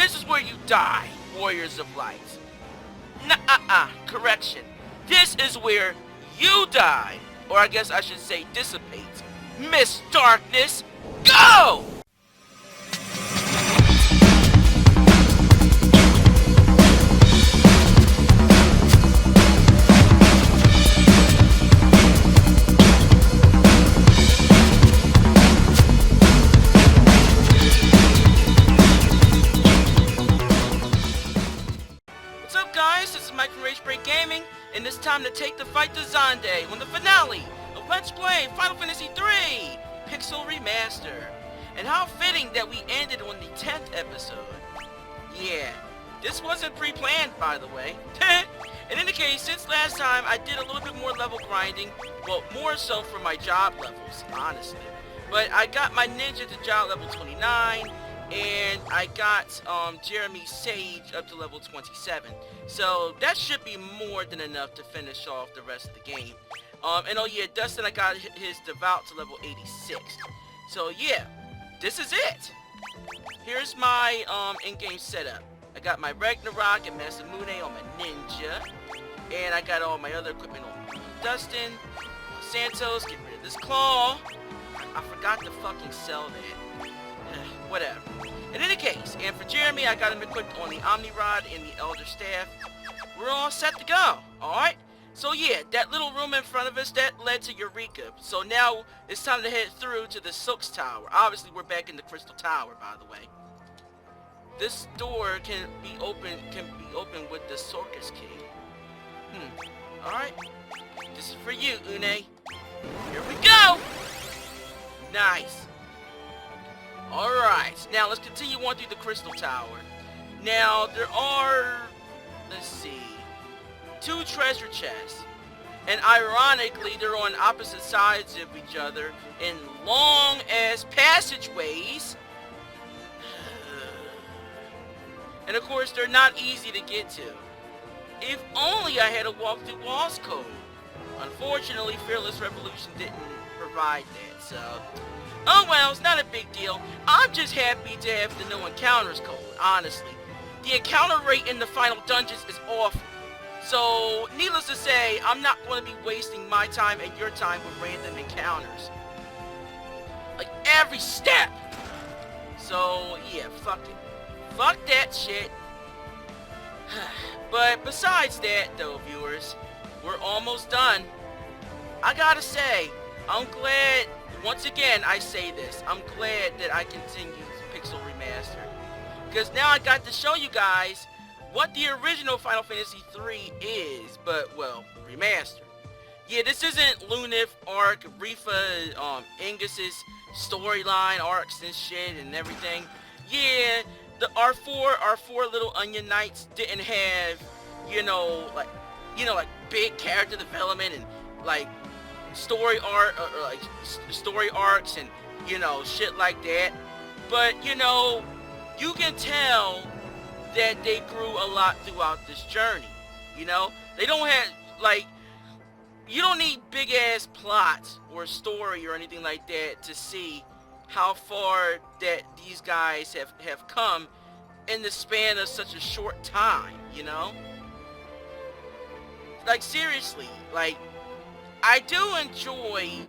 this is where you die, Warriors of Light. Correction. This is where you die, or I guess I should say dissipate. Miss Darkness, go! And it's time to take the fight to Xande on the finale of Let's Play Final Fantasy III Pixel Remaster. And how fitting that we ended on the 10th episode. Yeah, this wasn't pre-planned, by the way. In any case, since last time I did a little bit more level grinding, well, more so for my job levels, honestly. But I got my ninja to job level 29, and I got Jeremy Sage up to level 27. So that should be more than enough to finish off the rest of the game. And oh yeah, Dustin, I got his Devout to level 86. So yeah, this is it. Here's my in-game setup. I got my Ragnarok and Masamune on my ninja. And I got all my other equipment on Dustin. Santos, get rid of this claw. I forgot to fucking sell that. Whatever. In any case, and for Jeremy, I got him equipped on the Omni Rod and the Elder Staff. We're all set to go, alright? So yeah, that little room in front of us, that led to Eureka. So now, it's time to head through to the Silks Tower. Obviously, we're back in the Crystal Tower, by the way. This door can be opened with the Sorcus key. Alright. This is for you, Une. Here we go! Nice. Alright, now let's continue on through the Crystal Tower. Now, there are, let's see, 2 treasure chests. And ironically, they're on opposite sides of each other in long-ass passageways. And of course, they're not easy to get to. If only I had a walk-through walls code. Unfortunately, Fearless Revolution didn't provide that, so... Oh well, it's not a big deal. I'm just happy to have the no encounters code, honestly. The encounter rate in the final dungeons is awful. So, needless to say, I'm not going to be wasting my time and your time with random encounters. Like, every step! So, yeah, fuck it. Fuck that shit. But besides that, though, viewers, we're almost done. I gotta say, I'm glad... Once again, I say this. I'm glad that I continued Pixel Remaster. Because now I got to show you guys what the original Final Fantasy III is, but, well, remastered. Yeah, this isn't Lunith, Arc, Rifa, Ingus's storyline, arcs and shit and everything. Yeah, our four little Onion Knights didn't have, like big character development and, like, story arcs and shit like that, but you can tell that they grew a lot throughout this journey. They don't have, like, you don't need big ass plots or story or anything like that to see how far that these guys have come in the span of such a short time. Like, seriously, like, I do enjoy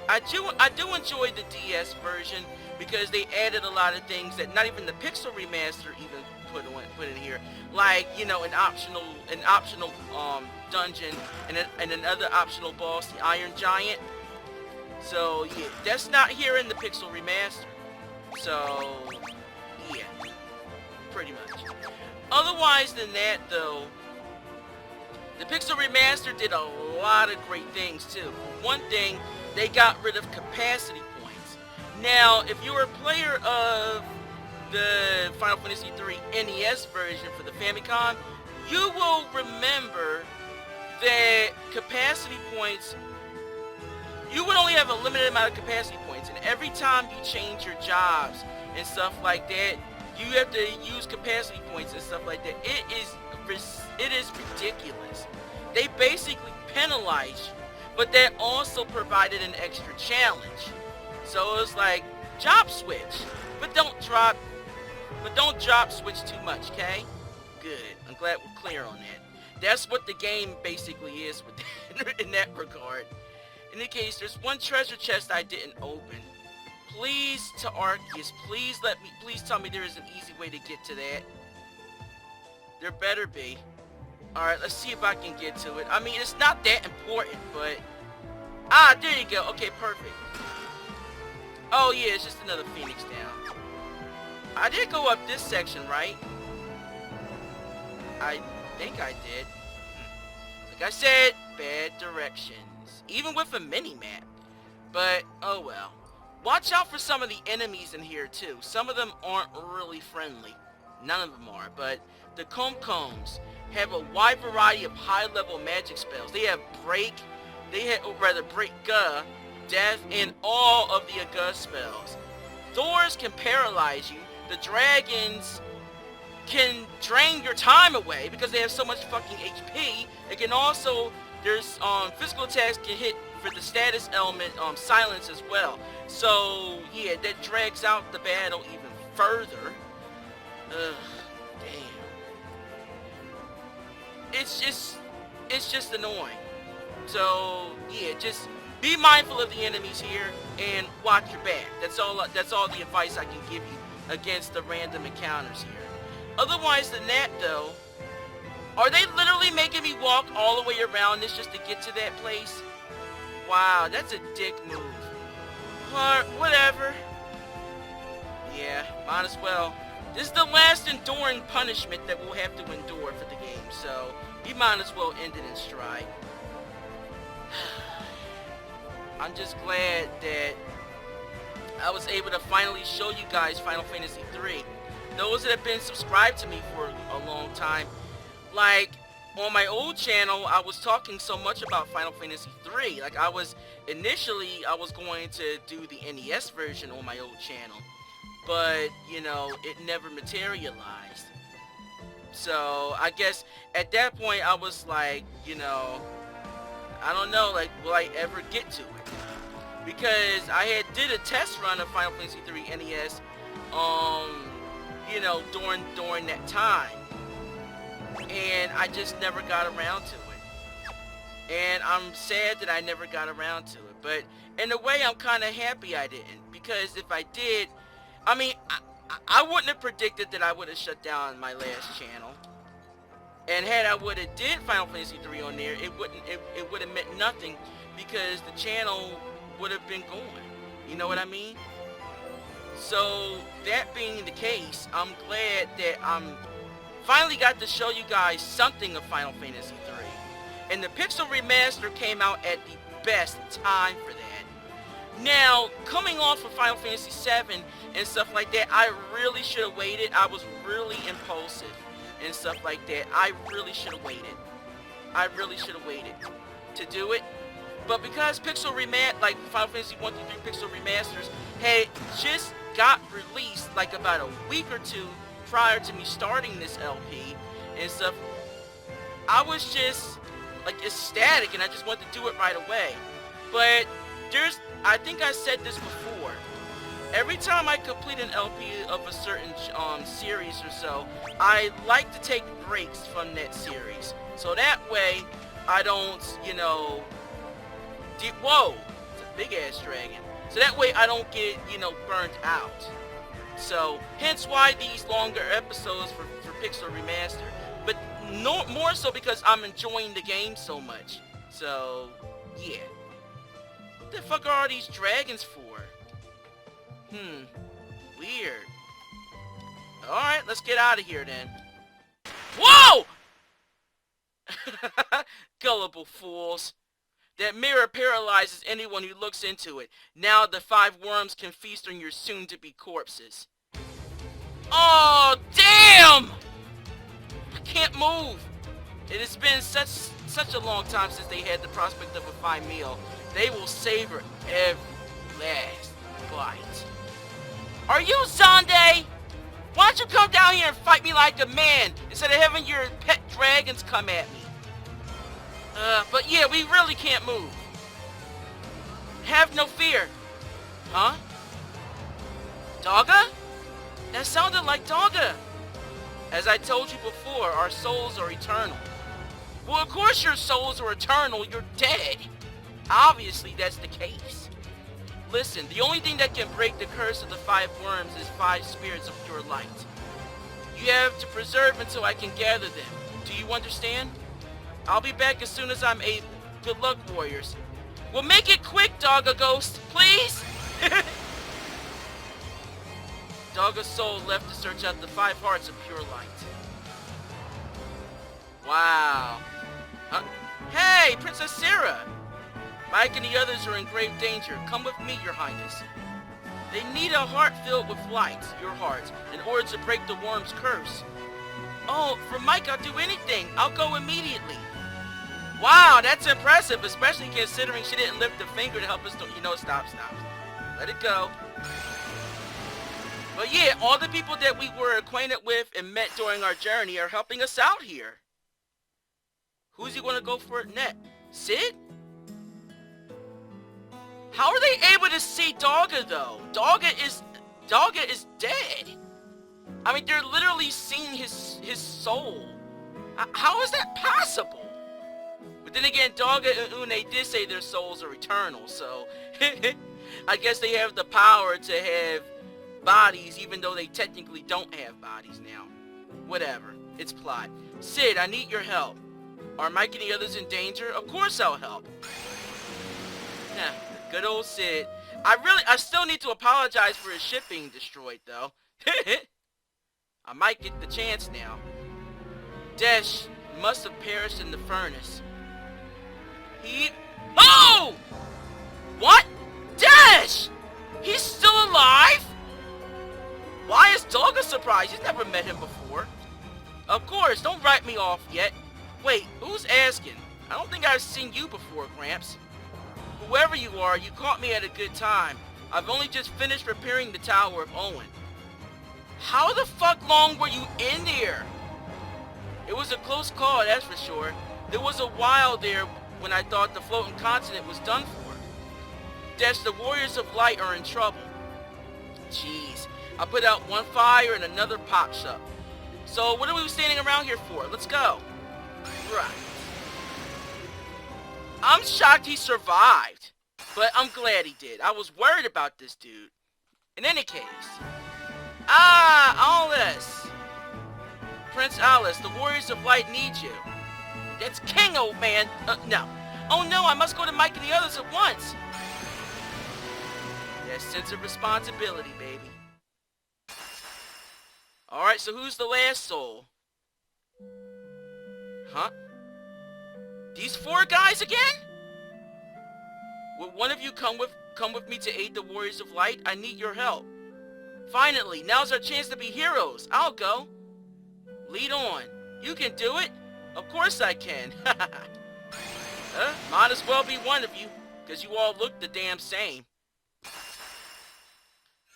the DS version because they added a lot of things that not even the Pixel Remaster even put in here, like an optional dungeon and another optional boss, the Iron Giant. So yeah, that's not here in the Pixel Remaster. So yeah, pretty much. Otherwise than that, though, the Pixel Remaster did a lot of great things too. One thing, they got rid of capacity points. Now, if you're a player of the Final Fantasy III NES version for the Famicom, you will remember that capacity points, you would only have a limited amount of capacity points, and every time you change your jobs and stuff like that, you have to use capacity points and stuff like that. It is ridiculous. They basically penalize you, but that also provided an extra challenge. So it's like, job switch, but don't drop But don't drop switch too much, okay? Good. I'm glad we're clear on that. That's what the game basically is with in that regard. In any case, there's one treasure chest I didn't open. Please, to Arceus, please tell me there is an easy way to get to that. There better be. Alright, let's see if I can get to it. I mean, it's not that important, but... Ah, there you go. Okay, perfect. Oh, yeah, it's just another Phoenix down. I did go up this section, right? I think I did. Like I said, bad directions. Even with a mini-map. But, oh well. Watch out for some of the enemies in here, too. Some of them aren't really friendly. None of them are, but the Combs have a wide variety of high-level magic spells. They have Break, Break Ga, Death, and all of the Aga spells. Doors can paralyze you. The dragons can drain your time away because they have so much fucking HP. It can also, there's physical attacks can hit for the status element silence as well. So yeah, that drags out the battle even further. Ugh, damn. It's just annoying. So yeah, just be mindful of the enemies here and watch your back. That's all the advice I can give you against the random encounters here. Otherwise than that though, are they literally making me walk all the way around this just to get to that place? Wow, that's a dick move. But whatever. Yeah, might as well. This is the last enduring punishment that we'll have to endure for the game, so we might as well end it in stride. I'm just glad that I was able to finally show you guys Final Fantasy III. Those that have been subscribed to me for a long time, like on my old channel, I was talking so much about Final Fantasy III. Like initially I was going to do the NES version on my old channel, but you know, it never materialized. So I guess at that point I was like, you know, I don't know, like, will I ever get to it? Because I did a test run of Final Fantasy III NES, you know, during that time, and I just never got around to it. And I'm sad that I never got around to it. But in a way, I'm kind of happy I didn't, because if I did, I mean, I wouldn't have predicted that I would have shut down my last channel. And had I would have did Final Fantasy III on there, it would have meant nothing, because the channel would have been going. You know what I mean? So that being the case, I'm glad that I'm finally got to show you guys something of Final Fantasy III. And the Pixel Remaster came out at the best time for that. Now, coming off of Final Fantasy VII and stuff like that, I really should have waited. I was really impulsive and stuff like that. I really should have waited. I really should have waited to do it. But because Pixel Remaster, like Final Fantasy 1 through 3 Pixel Remasters, had just got released like about a week or two prior to me starting this LP and stuff, I was just like ecstatic and I just wanted to do it right away. But I think I said this before, every time I complete an LP of a certain series or so, I like to take breaks from that series. So that way, I don't, you know, whoa, it's a big ass dragon. So that way I don't get, you know, burnt out. So, hence why these longer episodes for Pixel Remaster. But no, more so because I'm enjoying the game so much. So, yeah. What the fuck are all these dragons for? Weird. Alright, let's get out of here then. Whoa! Gullible fools. That mirror paralyzes anyone who looks into it. Now the 5 worms can feast on your soon-to-be corpses. Oh, damn! I can't move. It has been such a long time since they had the prospect of a fine meal. They will savor every last bite. Are you Xande? Why don't you come down here and fight me like a man instead of having your pet dragons come at me? But yeah, we really can't move. Have no fear. Huh? Dogga? That sounded like Dogga. As I told you before, our souls are eternal. Well, of course your souls are eternal. You're dead. Obviously, that's the case. Listen, the only thing that can break the curse of the 5 worms is 5 spirits of pure light. You have to preserve until I can gather them. Do you understand? I'll be back as soon as I'm able. Good luck, warriors. Well, make it quick, Dogga Ghost, please! Dogga's soul left to search out the 5 hearts of pure light. Wow. Hey, Princess Sarah! Mike and the others are in grave danger. Come with me, Your Highness. They need a heart filled with light, your heart, in order to break the worm's curse. Oh, for Mike, I'll do anything. I'll go immediately. Wow, that's impressive, especially considering she didn't lift a finger to help us. Stop. Let it go. But yeah, all the people that we were acquainted with and met during our journey are helping us out here. Who's he gonna go for next? Sid? How are they able to see Dogga though? Dogga is dead. I mean, they're literally seeing his soul. How is that possible? But then again, Dogga and Une did say their souls are eternal, so I guess they have the power to have bodies even though they technically don't have bodies now. Whatever, it's plot. Sid, I need your help. Are Mike and the others in danger? Of course I'll help. Good old Sid. I still need to apologize for his ship being destroyed though. I might get the chance now. Desh must have perished in the furnace. Oh! What? Desh! He's still alive? Why is Dogga surprised? He's never met him before. Of course, don't write me off yet. Wait, who's asking? I don't think I've seen you before, Gramps. Whoever you are, you caught me at a good time. I've only just finished repairing the Tower of Owen. How the fuck long were you in there? It was a close call, that's for sure. There was a while there when I thought the floating continent was done for. Desh, the Warriors of Light are in trouble. Jeez, I put out one fire and another pops up. So what are we standing around here for? Let's go. Right. I'm shocked he survived, but I'm glad he did. I was worried about this dude. In any case. Alice! Prince Alice, the Warriors of Light need you. That's King, old man. No. Oh no, I must go to Mike and the others at once. That sense of responsibility, baby. Alright, so who's the last soul? Huh? These 4 guys again? Will one of you come with me to aid the Warriors of Light? I need your help. Finally, now's our chance to be heroes. I'll go. Lead on. You can do it. Of course I can. Might as well be one of you, because you all look the damn same.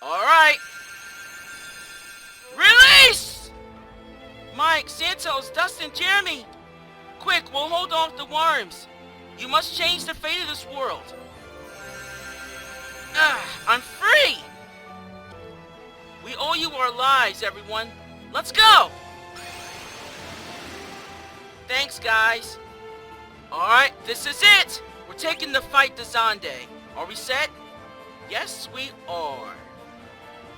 Alright. Release! Mike, Santos, Dustin, Jeremy. Quick, we'll hold off the worms. You must change the fate of this world. I'm free! We owe you our lives, everyone. Let's go! Thanks, guys. Alright, this is it! We're taking the fight to Xande. Are we set? Yes, we are.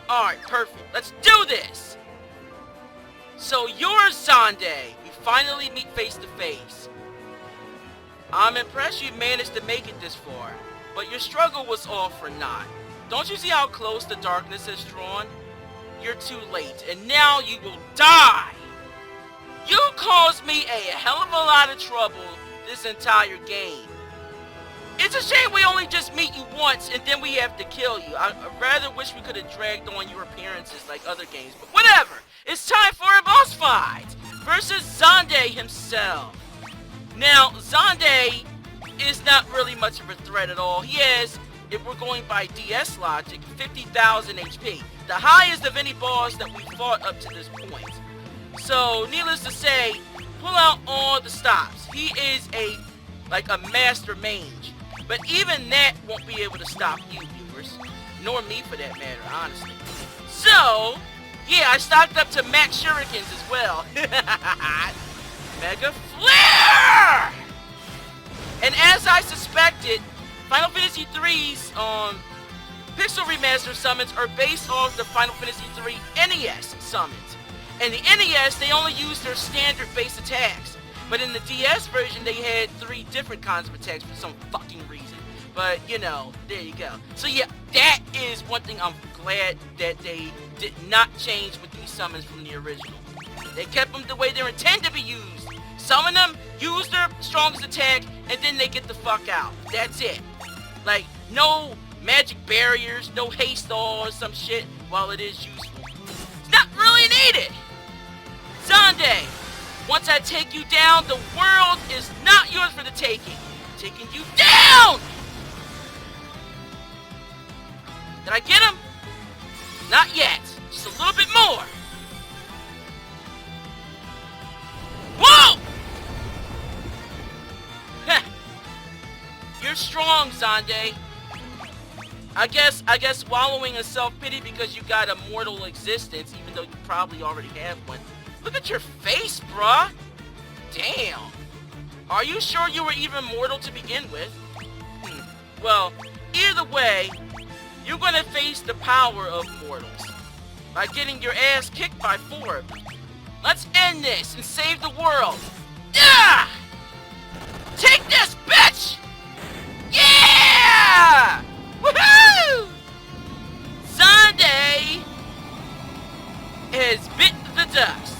Alright, perfect. Let's do this! So you're Xande. We finally meet face to face. I'm impressed you managed to make it this far, but your struggle was all for naught. Don't you see how close the darkness has drawn? You're too late, and now you will die! You caused me a hell of a lot of trouble this entire game. It's a shame we only just meet you once and then we have to kill you. I rather wish we could have dragged on your appearances like other games, but whatever! It's time for a boss fight! Versus Xande himself. Now, Xande is not really much of a threat at all. He has, if we're going by DS logic, 50,000 HP. The highest of any boss that we fought up to this point. So, needless to say, pull out all the stops. He is a master mage. But even that won't be able to stop you, viewers. Nor me, for that matter, honestly. So, Yeah, I stocked up to max shurikens as well. Mega Flare! And as I suspected, Final Fantasy III's Pixel Remaster summons are based off the Final Fantasy III NES summons. In the NES, they only used their standard base attacks. But in the DS version, they had 3 different kinds of attacks for some fucking reason. But, you know, there you go. So yeah, that is one thing I'm glad that they did not change with these summons from the original. They kept them the way they're intended to be used. Summon them, use their strongest attack, and then they get the fuck out. That's it. Like, no magic barriers, no haste all or some shit, while it is useful. It's not really needed! Xande, once I take you down, the world is not yours for the taking. I'm taking you down! Did I get him? Not yet. Just a little bit more. Whoa! You're strong, Xande. I guess wallowing in self-pity because you got a mortal existence, even though you probably already have one. Look at your face, bruh. Damn. Are you sure you were even mortal to begin with? Well, either way, you're gonna face the power of mortals by getting your ass kicked by 4 of them. Let's end this and save the world. Yeah! Take this, bitch! Yeah! Woohoo! Xande has bit the dust.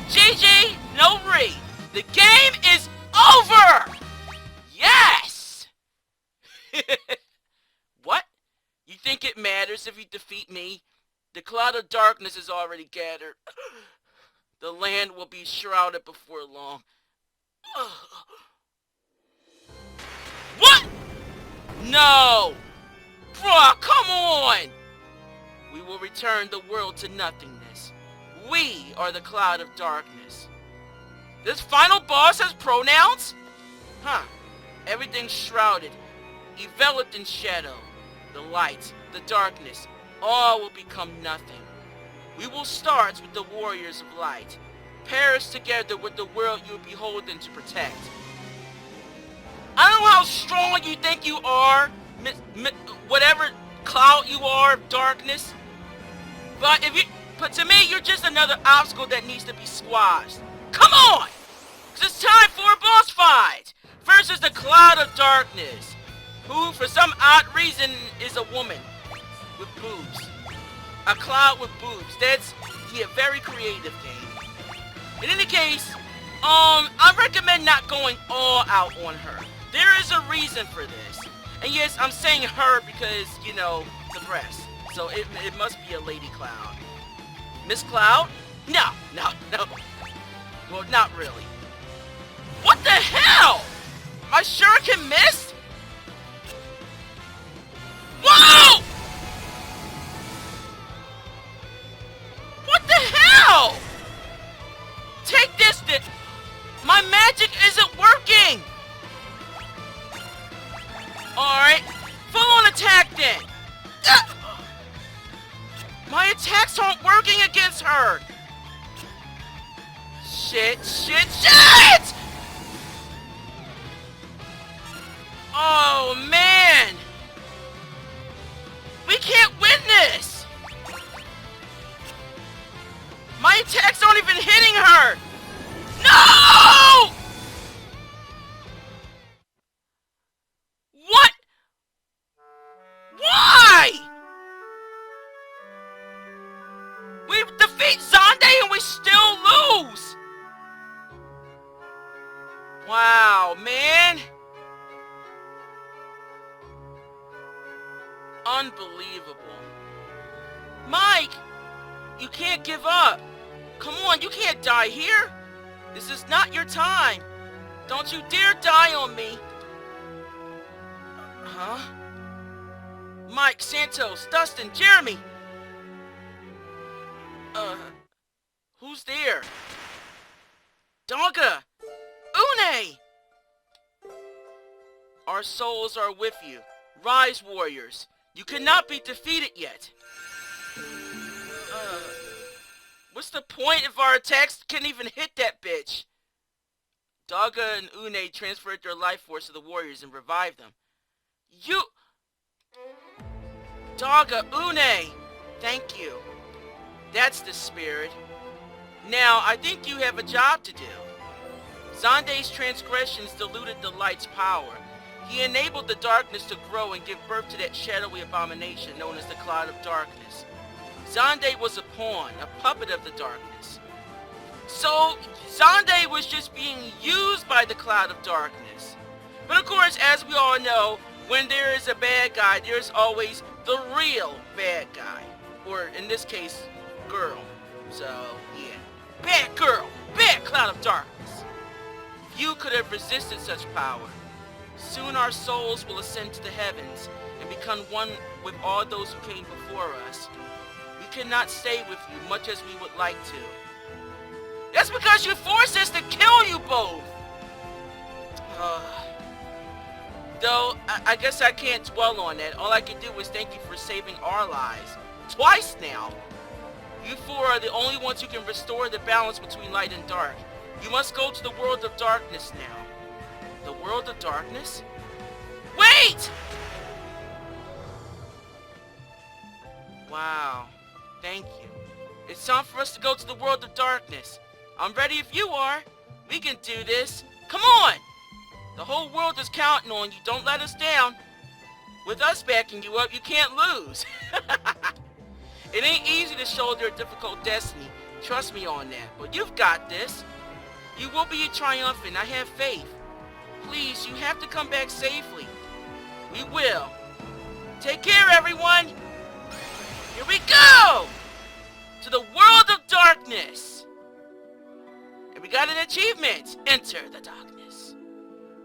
GG, no re. The game is over! Yes! What? You think it matters if you defeat me? The cloud of darkness is already gathered. The land will be shrouded before long. What? No! Bruh, come on! We will return the world to nothingness. We are the cloud of darkness. This final boss has pronouns? Huh. Everything's shrouded, enveloped in shadow. The light, the darkness, all will become nothing. We will start with the warriors of light. Perish together with the world you are beholden to protect. I don't know how strong you think you are, whatever cloud you are of darkness. But to me, you're just another obstacle that needs to be squashed. Come on! 'Cause it's time for a boss fight! First is the cloud of darkness, who for some odd reason is a woman with boobs. A cloud with boobs. That's a very creative game. In any case, I recommend not going all out on her. There is a reason for this. And yes, I'm saying her because, you know, the breast. So it must be a lady cloud. Miss Cloud? No. Well, not really. What the hell? My shuriken missed? Whoa! What the hell? Take this then. My magic isn't working. Alright, full on attack then. My attacks aren't working against her. Shit! Oh man! We can't win this! My attacks aren't even hitting her! No! What? Why? We defeat Xande and we still lose! Wow, man! Unbelievable. Mike! You can't give up! Come on, you can't die here! This is not your time! Don't you dare die on me! Huh? Mike, Santos, Dustin, Jeremy! Who's there? Donga! Une! Our souls are with you. Rise, warriors. You cannot be defeated yet. What's the point if our attacks can't even hit that bitch? Daga and Une transferred their life force to the warriors and revived them. You... Daga, Une! Thank you. That's the spirit. Now, I think you have a job to do. Xande's transgressions diluted the light's power. He enabled the darkness to grow and give birth to that shadowy abomination known as the Cloud of Darkness. Xande was a pawn, a puppet of the darkness. So, Xande was just being used by the Cloud of Darkness. But of course, as we all know, when there is a bad guy, there's always the real bad guy. Or, in this case, girl. So, yeah. Bad girl! Bad Cloud of Darkness! Few could have resisted such power. Soon our souls will ascend to the heavens and become one with all those who came before us. We cannot stay with you much as we would like to. That's because you forced us to kill you both! Though, I guess I can't dwell on that. All I can do is thank you for saving our lives. Twice now! You four are the only ones who can restore the balance between light and dark. You must go to the world of darkness now. The world of darkness? Wait! Wow. Thank you. It's time for us to go to the world of darkness. I'm ready if you are. We can do this. Come on! The whole world is counting on you. Don't let us down. With us backing you up, you can't lose. It ain't easy to shoulder a difficult destiny. Trust me on that. But you've got this. You will be triumphant. I have faith. Please, you have to come back safely. We will. Take care, everyone. Here we go! To the world of darkness. And we got an achievement. Enter the darkness.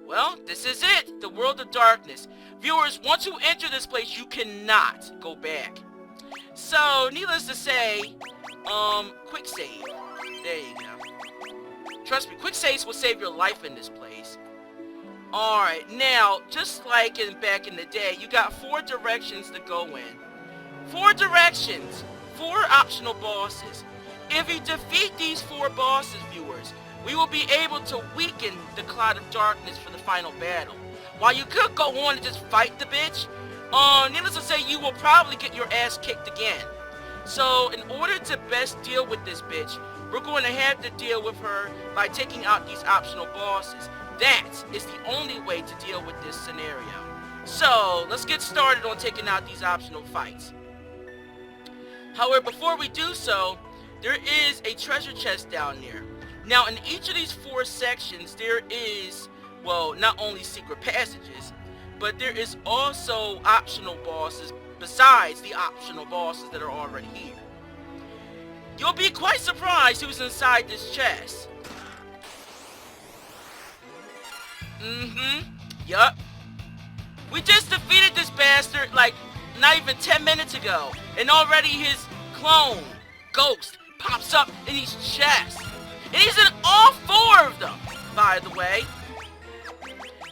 Well, this is it. The world of darkness. Viewers, once you enter this place, you cannot go back. So, needless to say, quick save. There you go. Trust me, quick saves will save your life in this place. Alright, now, just like back in the day, you got 4 directions to go in. 4 directions! 4 optional bosses. If you defeat these 4 bosses, viewers, we will be able to weaken the Cloud of Darkness for the final battle. While you could go on and just fight the bitch, needless to say, you will probably get your ass kicked again. So, in order to best deal with this bitch, we're going to have to deal with her by taking out these optional bosses. That is the only way to deal with this scenario. So, let's get started on taking out these optional fights. However, before we do so, there is a treasure chest down there. Now, in each of these 4 sections, there is, well, not only secret passages, but there is also optional bosses besides the optional bosses that are already here. You'll be quite surprised who's inside this chest. Yup. We just defeated this bastard, like, not even 10 minutes ago. And already his clone, Ghost, pops up in his chest. And he's in all 4 of them, by the way.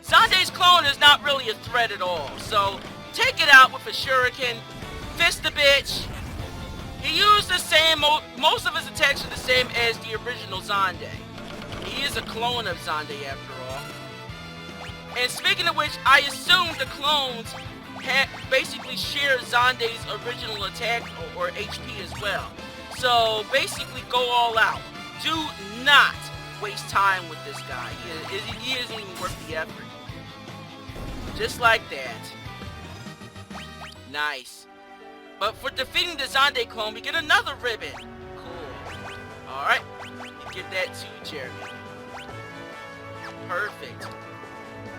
Xande's clone is not really a threat at all. So, take it out with a shuriken, fist the bitch. He used the same, most of his attacks are the same as the original Xande. He is a clone of Xande after all. And speaking of which, I assume the clones basically share Xande's original attack or HP as well. So basically go all out. Do not waste time with this guy. He isn't even worth the effort. Just like that. Nice. But for defeating the Xande clone, we get another ribbon. Cool. Alright. Give that to Jeremy. Perfect.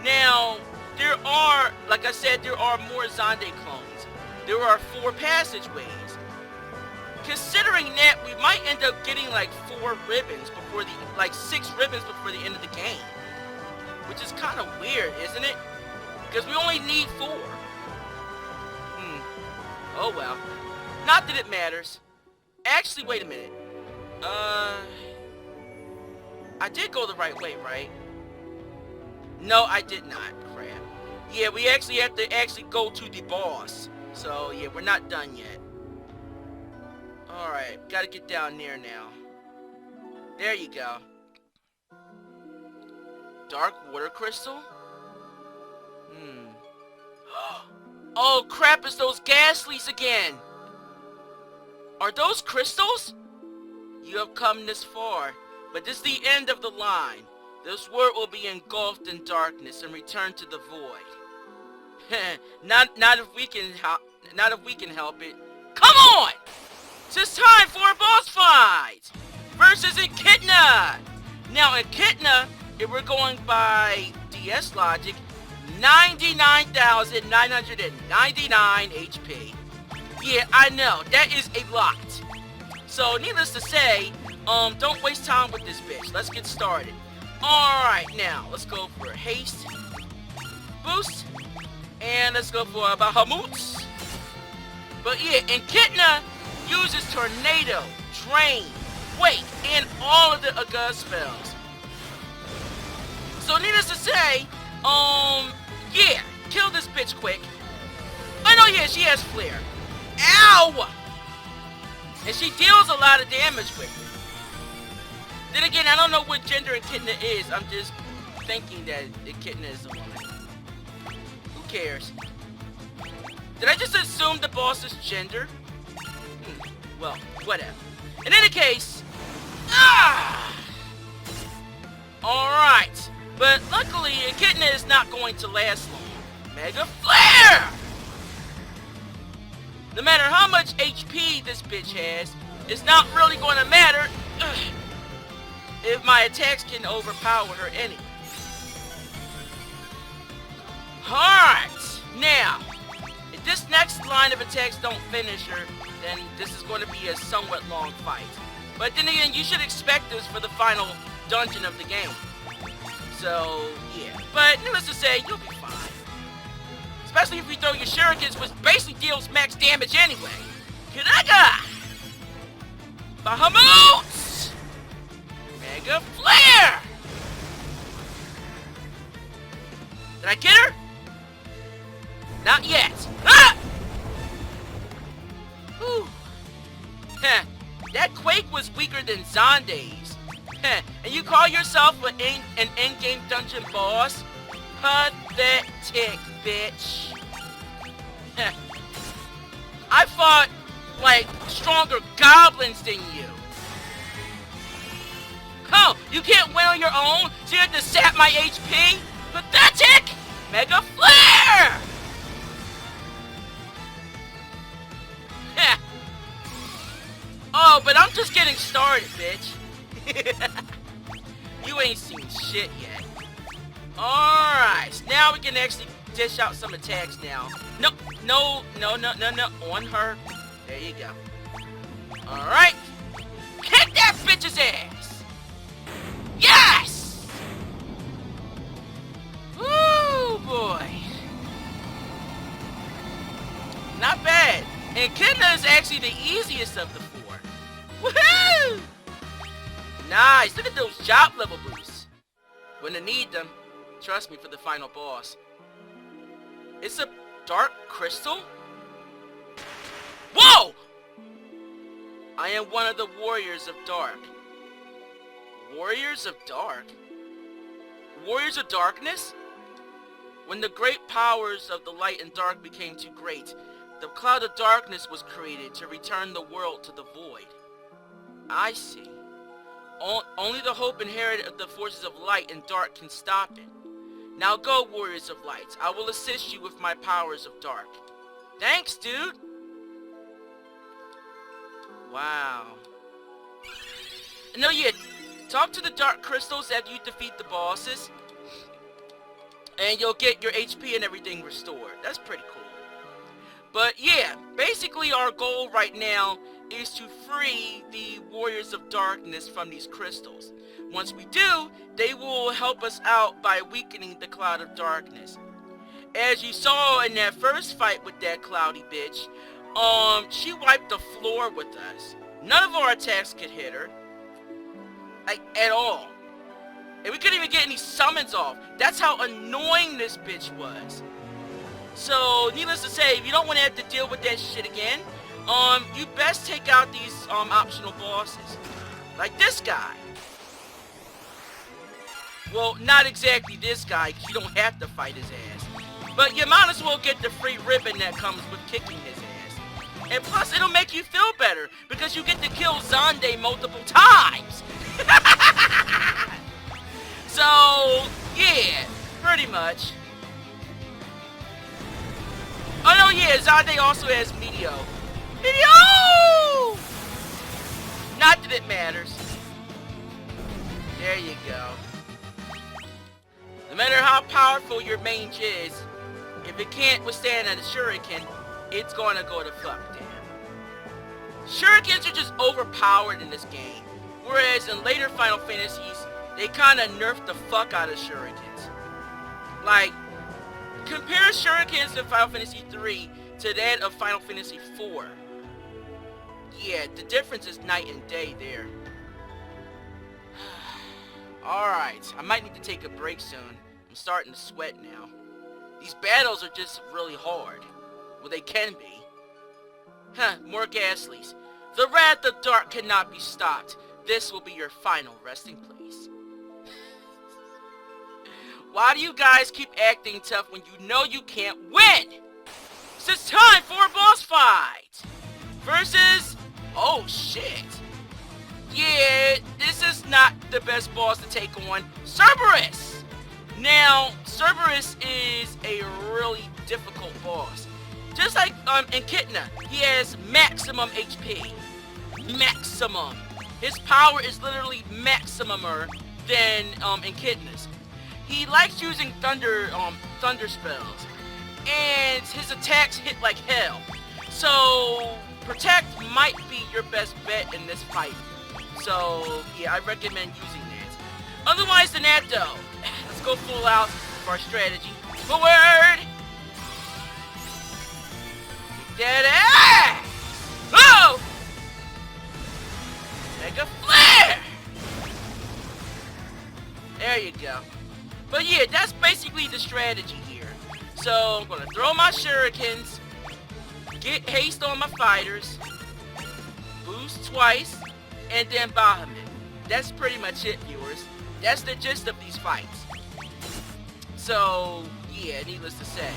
Now, there are, like I said, there are more Xande clones. There are 4 passageways. Considering that, we might end up getting like 4 ribbons before like 6 ribbons before the end of the game. Which is kind of weird, isn't it? Because we only need 4. Oh well. Not that it matters. Actually, wait a minute. I did go the right way, right? No, I did not. Crap. Yeah, we actually have to go to the boss. So, yeah, we're not done yet. Alright, gotta get down there now. There you go. Dark water crystal? Oh crap, it's those ghastlies again! Are those crystals? You have come this far, but this is the end of the line. This world will be engulfed in darkness and return to the void. not if we can help it. Come on! It's time for a boss fight! Versus Echidna! Now Echidna, if we're going by DS logic, 99,999 HP. Yeah, I know, that is a lot. So, needless to say, don't waste time with this bitch. Let's get started. Alright, now, let's go for haste, boost, and let's go for Bahamut's. But yeah, Echidna uses Tornado, Drain, Wake, and all of the Aga spells. So, needless to say, yeah, kill this bitch quick. I know, yeah, she has Flare. Ow! And she deals a lot of damage with it. Then again, I don't know what gender Echidna is. I'm just thinking that Echidna is a woman. Who cares? Did I just assume the boss's gender? Well, whatever. In any case, alright. But luckily, Echidna is not going to last long. Mega Flare! No matter how much HP this bitch has, it's not really going to matter if my attacks can overpower her anyway. Alright, now, if this next line of attacks don't finish her, then this is going to be a somewhat long fight. But then again, you should expect this for the final dungeon of the game. So, yeah. But needless to say, you'll be fine. Especially if you throw your shurikens, which basically deals max damage anyway. Kiraga! Bahamut! Mega Flare! Did I get her? Not yet. Ah! Whew. Heh. That Quake was weaker than Xande's. Heh. And you call yourself an endgame dungeon boss? Pathetic, bitch. Heh. I fought, like, stronger goblins than you. Oh, you can't win on your own, so you have to sap my HP? Pathetic! Mega Flare! Heh. Oh, but I'm just getting started, bitch. You ain't seen shit yet. Alright, now we can actually dish out some attacks now. No, on her. There you go. Alright. Kick that bitch's ass! Yes! Woo, boy. Not bad. And Echidna is actually the easiest of the four. Woohoo! Nice, look at those job level boosts. When I need them, trust me, for the final boss. It's a dark crystal? Whoa! I am one of the warriors of dark. Warriors of dark? Warriors of darkness? When the great powers of the light and dark became too great, the cloud of darkness was created to return the world to the void. I see. Only the hope inherited of the forces of light and dark can stop it. Now go, warriors of light. I will assist you with my powers of dark. Thanks, dude. Wow. No, yeah. Talk to the dark crystals after you defeat the bosses, and you'll get your HP and everything restored. That's pretty cool. But yeah, basically our goal right now is to free the Warriors of Darkness from these crystals. Once we do, they will help us out by weakening the Cloud of Darkness. As you saw in that first fight with that cloudy bitch, she wiped the floor with us. None of our attacks could hit her. Like, at all. And we couldn't even get any summons off. That's how annoying this bitch was. So, needless to say, if you don't want to have to deal with that shit again, You best take out these optional bosses, like this guy. Well, not exactly this guy, because you don't have to fight his ass. But you might as well get the free ribbon that comes with kicking his ass. And plus, it'll make you feel better, because you get to kill Xande multiple times. So, yeah, pretty much. Oh no, yeah, Xande also has Meteor. Meteor! Not that it matters. There you go. No matter how powerful your mage is, if it can't withstand a shuriken, it's gonna go to fuck, damn. Shurikens are just overpowered in this game, whereas in later Final Fantasies, they kinda nerfed the fuck out of shurikens. Like, compare shurikens in Final Fantasy 3 to that of Final Fantasy 4. Yeah, the difference is night and day there. Alright, I might need to take a break soon. I'm starting to sweat now. These battles are just really hard. Well, they can be. Huh, more Ghastlies. The Wrath of Dark cannot be stopped. This will be your final resting place. Why do you guys keep acting tough when you know you can't win? It's time for a boss fight! Versus... oh shit. Yeah, this is not the best boss to take on. Cerberus! Now, Cerberus is a really difficult boss. Just like Echidna, he has maximum HP. Maximum. His power is literally maximumer than Echidna's. He likes using thunder spells, and his attacks hit like hell. So Protect might be your best bet in this fight. So yeah, I recommend using that. Otherwise than that though, let's go full out for our strategy. Forward! Kick that ass! Oh! Mega flare! There you go. But yeah, that's basically the strategy here. So I'm gonna throw my shurikens, get haste on my fighters, boost twice, and then Bahamut. That's pretty much it, viewers. That's the gist of these fights. So yeah, needless to say,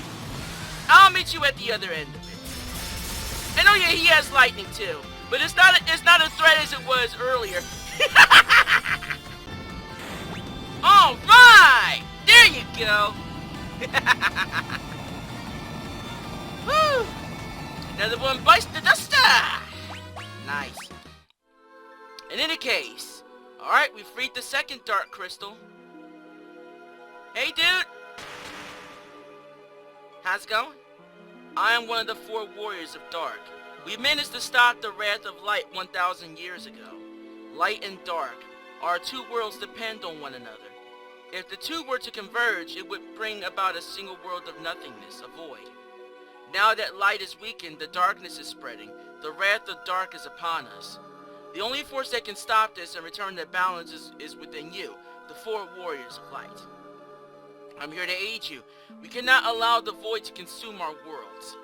I'll meet you at the other end of it. And oh yeah, he has lightning too, but it's not a threat as it was earlier. All right, there you go. Woo! Another one bites the duster. Nice. In any case, all right, we freed the second dark crystal. Hey, dude. How's it going? I am one of the 4 warriors of dark. We managed to stop the wrath of light 1,000 years ago. Light and dark, our 2 worlds depend on one another. If the 2 were to converge, it would bring about a single world of nothingness, a void. Now that light is weakened, the darkness is spreading. The wrath of dark is upon us. The only force that can stop this and return the balance is within you, the 4 warriors of light. I'm here to aid you. We cannot allow the void to consume our worlds.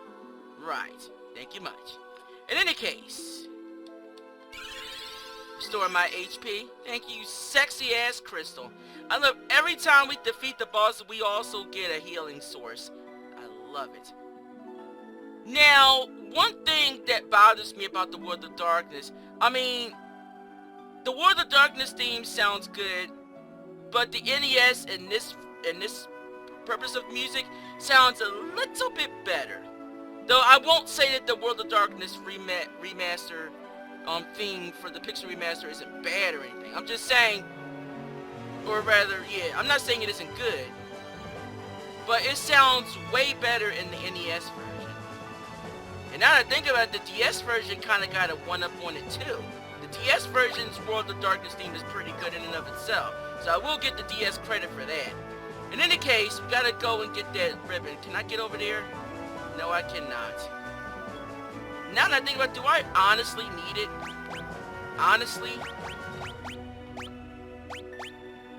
Right. Thank you much. In any case, restore my HP. Thank you, sexy ass crystal. I love every time we defeat the boss, we also get a healing source. I love it. Now, one thing that bothers me about the World of Darkness, I mean, the World of Darkness theme sounds good, but the NES and this purpose of music sounds a little bit better. Though I won't say that the World of Darkness remaster theme for the Pixel Remaster isn't bad or anything. I'm just saying, or rather, yeah, I'm not saying it isn't good, but it sounds way better in the NES version. And now that I think about it, the DS version kind of got a one-up on it too. The DS version's World of Darkness theme is pretty good in and of itself, so I will get the DS credit for that. In any case, we gotta go and get that ribbon. Can I get over there? No, I cannot. Now that I think about it, do I honestly need it? Honestly?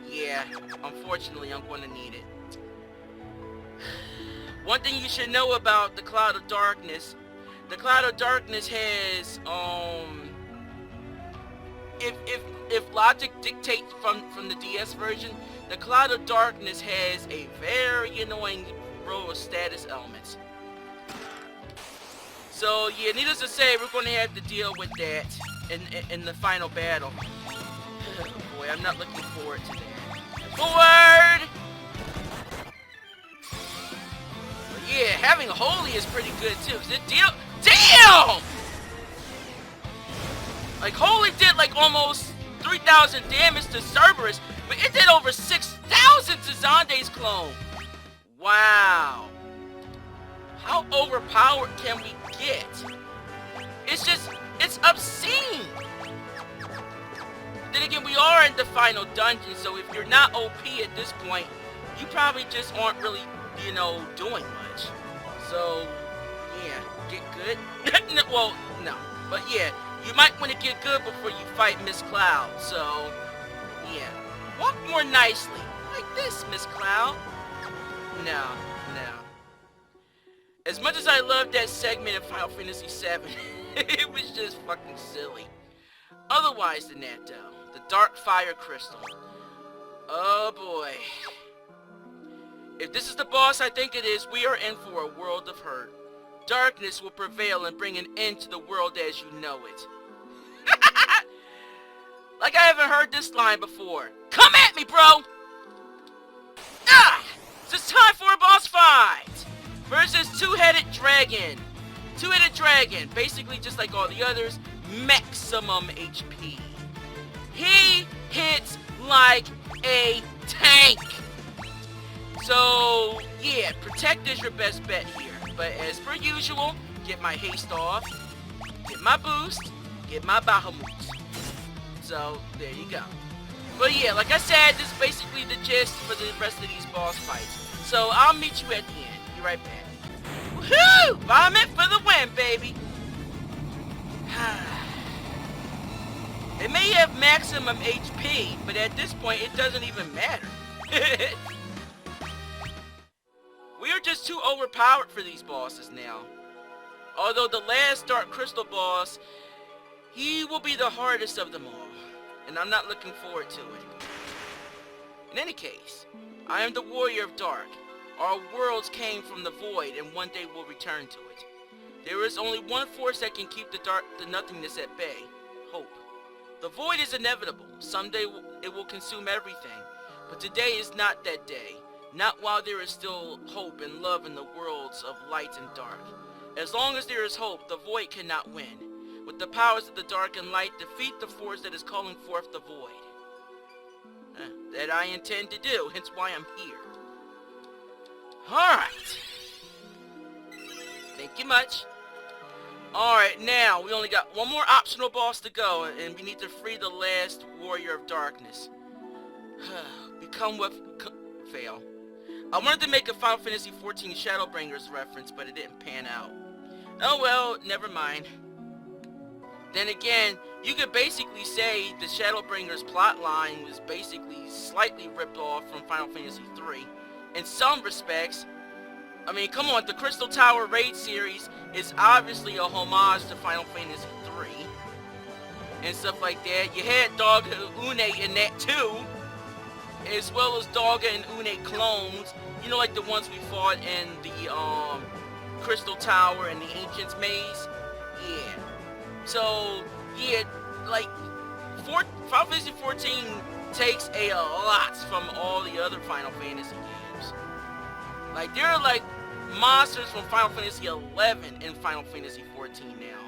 Yeah, unfortunately, I'm going to need it. One thing you should know about the Cloud of Darkness, the Cloud of Darkness has, if logic dictates from the DS version, the Cloud of Darkness has a very annoying row of status elements. So yeah, needless to say, we're going to have to deal with that in the final battle. Oh boy, I'm not looking forward to that. Forward! But yeah, having Holy is pretty good too, because it damn! Like, Holy did like almost 3,000 damage to Cerberus, but it did over 6,000 to Xande's clone. Wow. How overpowered can we get? It's obscene. Then again, we are in the final dungeon, so if you're not OP at this point, you probably just aren't really, doing much. So, yeah, get good. Well, no, but yeah, you might want to get good before you fight Miss Cloud. So, yeah, walk more nicely, like this, Miss Cloud. No. As much as I love that segment of Final Fantasy VII, it was just fucking silly. Otherwise than that, though, the Dark Fire Crystal. Oh boy. If this is the boss I think it is, we are in for a world of hurt. Darkness will prevail and bring an end to the world as you know it. Like I haven't heard this line before. Come at me, bro! Ah! So it's time for a boss fight! Versus Two-Headed Dragon. Two-Headed Dragon, basically just like all the others, maximum HP. He hits like a tank. So, yeah, Protect is your best bet here. But as per usual, get my haste off, get my boost, get my Bahamut. So, there you go. But yeah, like I said, this is basically the gist for the rest of these boss fights. So, I'll meet you at the end. Be right back. Woohoo! Vomit for the win, baby! It may have maximum HP, but at this point, it doesn't even matter. We are just too overpowered for these bosses now. Although the last Dark Crystal boss, he will be the hardest of them all. And I'm not looking forward to it. In any case, I am the Warrior of Dark. Our worlds came from the void, and one day we'll return to it. There is only one force that can keep the nothingness at bay. Hope. The void is inevitable. Someday it will consume everything. But today is not that day. Not while there is still hope and love in the worlds of light and dark. As long as there is hope, the void cannot win. With the powers of the dark and light, defeat the force that is calling forth the void. That I intend to do, hence why I'm here. Alright. Thank you much. Alright, now, we only got one more optional boss to go, and we need to free the last Warrior of Darkness. Fail. I wanted to make a Final Fantasy XIV Shadowbringers reference, but it didn't pan out. Oh well, never mind. Then again, you could basically say the Shadowbringers plotline was basically slightly ripped off from Final Fantasy III. In some respects, I mean, come on, the Crystal Tower Raid series is obviously a homage to Final Fantasy III. And stuff like that. You had Dogga Une in that too. As well as Dogga and Une clones. You know, like the ones we fought in the Crystal Tower and the Ancient's Maze. Yeah. So, yeah, like, Final Fantasy XIV takes a lot from all the other Final Fantasy games. Like, there are, like, monsters from Final Fantasy XI in Final Fantasy XIV now.